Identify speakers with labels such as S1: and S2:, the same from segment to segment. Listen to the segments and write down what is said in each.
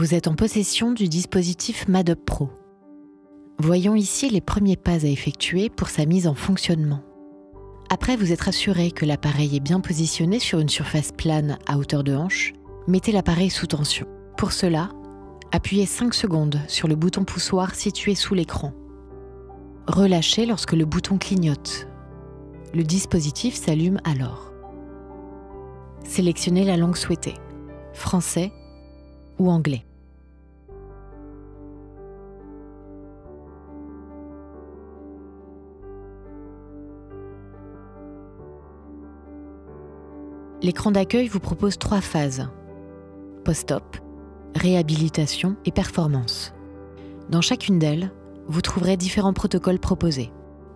S1: Vous êtes en possession du dispositif MADUP Pro. Voyons ici les premiers pas à effectuer pour sa mise en fonctionnement. Après vous être assuré que l'appareil est bien positionné sur une surface plane à hauteur de hanche, mettez l'appareil sous tension. Pour cela, appuyez 5 secondes sur le bouton poussoir situé sous l'écran. Relâchez lorsque le bouton clignote. Le dispositif s'allume alors. Sélectionnez la langue souhaitée, français ou anglais. L'écran d'accueil vous propose 3 phases: post-op, réhabilitation et performance. Dans chacune d'elles, vous trouverez différents protocoles proposés.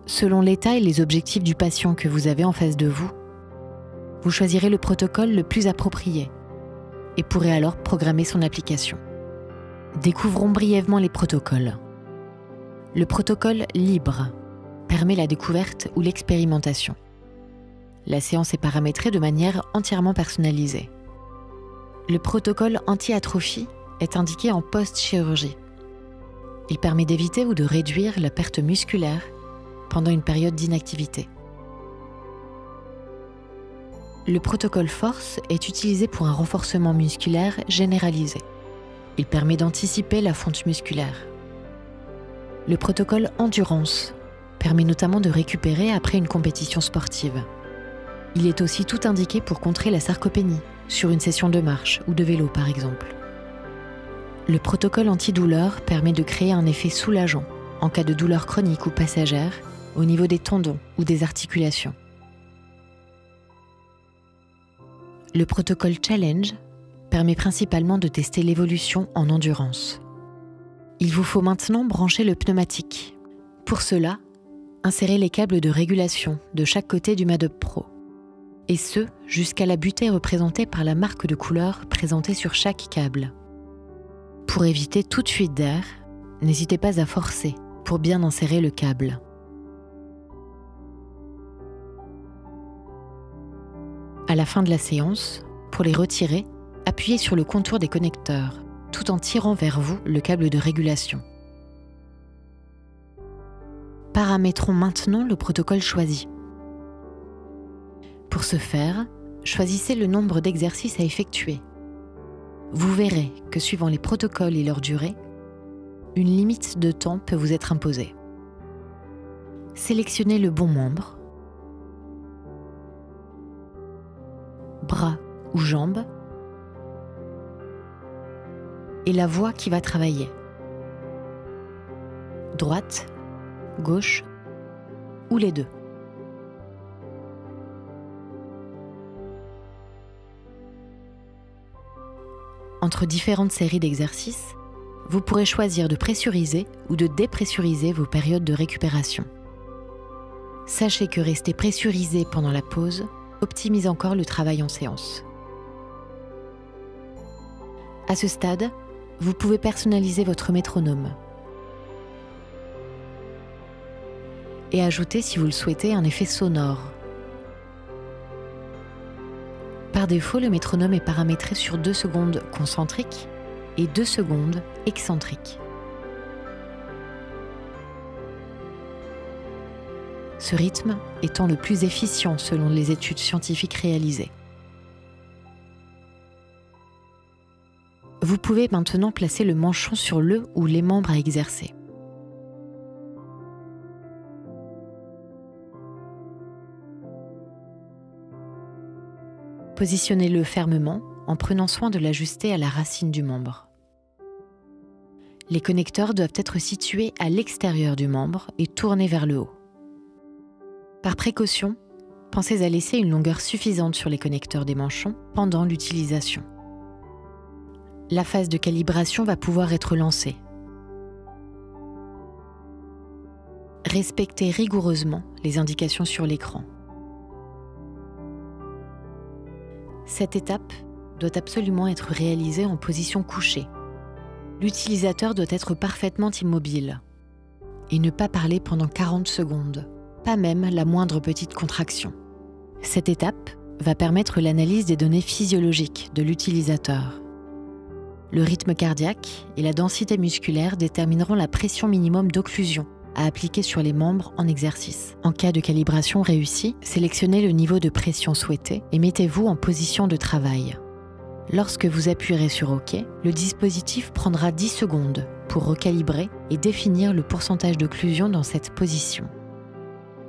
S1: Selon l'état et les objectifs du patient que vous avez en face de vous, vous choisirez le protocole le plus approprié et pourrez alors programmer son application. Découvrons brièvement les protocoles. Le protocole libre permet la découverte ou l'expérimentation. La séance est paramétrée de manière entièrement personnalisée. Le protocole anti-atrophie est indiqué en post-chirurgie. Il permet d'éviter ou de réduire la perte musculaire pendant une période d'inactivité. Le protocole force est utilisé pour un renforcement musculaire généralisé. Il permet d'anticiper la fonte musculaire. Le protocole endurance permet notamment de récupérer après une compétition sportive. Il est aussi tout indiqué pour contrer la sarcopénie, sur une session de marche ou de vélo par exemple. Le protocole antidouleur permet de créer un effet soulageant en cas de douleur chronique ou passagère au niveau des tendons ou des articulations. Le protocole challenge permet principalement de tester l'évolution en endurance. Il vous faut maintenant brancher le pneumatique. Pour cela, insérez les câbles de régulation de chaque côté du MADUP Pro. Et ce, jusqu'à la butée représentée par la marque de couleur présentée sur chaque câble. Pour éviter toute fuite d'air, n'hésitez pas à forcer pour bien insérer le câble. À la fin de la séance, pour les retirer, appuyez sur le contour des connecteurs, tout en tirant vers vous le câble de régulation. Paramétrons maintenant le protocole choisi. Pour ce faire, choisissez le nombre d'exercices à effectuer. Vous verrez que suivant les protocoles et leur durée, une limite de temps peut vous être imposée. Sélectionnez le bon membre, bras ou jambes, et la voie qui va travailler. Droite, gauche ou les deux. Entre différentes séries d'exercices, vous pourrez choisir de pressuriser ou de dépressuriser vos périodes de récupération. Sachez que rester pressurisé pendant la pause optimise encore le travail en séance. À ce stade, vous pouvez personnaliser votre métronome et ajouter, si vous le souhaitez, un effet sonore. Par défaut, le métronome est paramétré sur 2 secondes concentriques et 2 secondes excentriques. Ce rythme étant le plus efficient selon les études scientifiques réalisées. Vous pouvez maintenant placer le manchon sur le ou les membres à exercer. Positionnez-le fermement en prenant soin de l'ajuster à la racine du membre. Les connecteurs doivent être situés à l'extérieur du membre et tournés vers le haut. Par précaution, pensez à laisser une longueur suffisante sur les connecteurs des manchons pendant l'utilisation. La phase de calibration va pouvoir être lancée. Respectez rigoureusement les indications sur l'écran. Cette étape doit absolument être réalisée en position couchée. L'utilisateur doit être parfaitement immobile et ne pas parler pendant 40 secondes, pas même la moindre petite contraction. Cette étape va permettre l'analyse des données physiologiques de l'utilisateur. Le rythme cardiaque et la densité musculaire détermineront la pression minimum d'occlusion à appliquer sur les membres en exercice. En cas de calibration réussie, sélectionnez le niveau de pression souhaité et mettez-vous en position de travail. Lorsque vous appuierez sur OK, le dispositif prendra 10 secondes pour recalibrer et définir le pourcentage d'occlusion dans cette position.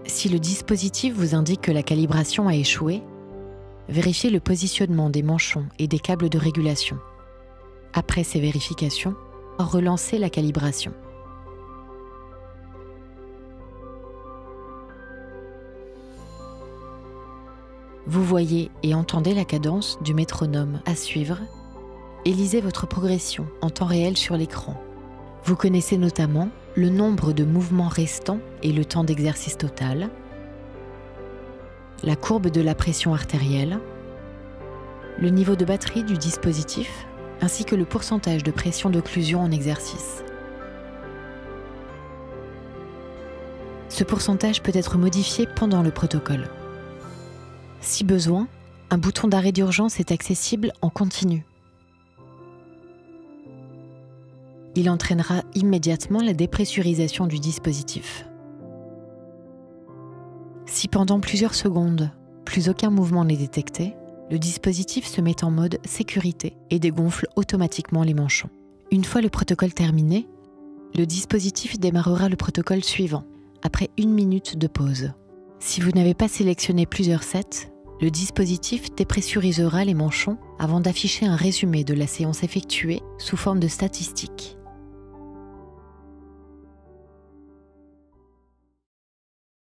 S1: Si le dispositif vous indique que la calibration a échoué, vérifiez le positionnement des manchons et des câbles de régulation. Après ces vérifications, relancez la calibration. Vous voyez et entendez la cadence du métronome à suivre et lisez votre progression en temps réel sur l'écran. Vous connaissez notamment le nombre de mouvements restants et le temps d'exercice total, la courbe de la pression artérielle, le niveau de batterie du dispositif, ainsi que le pourcentage de pression d'occlusion en exercice. Ce pourcentage peut être modifié pendant le protocole. Si besoin, un bouton d'arrêt d'urgence est accessible en continu. Il entraînera immédiatement la dépressurisation du dispositif. Si pendant plusieurs secondes, plus aucun mouvement n'est détecté, le dispositif se met en mode sécurité et dégonfle automatiquement les manchons. Une fois le protocole terminé, le dispositif démarrera le protocole suivant, après 1 minute de pause. Si vous n'avez pas sélectionné plusieurs sets, le dispositif dépressurisera les manchons avant d'afficher un résumé de la séance effectuée sous forme de statistiques.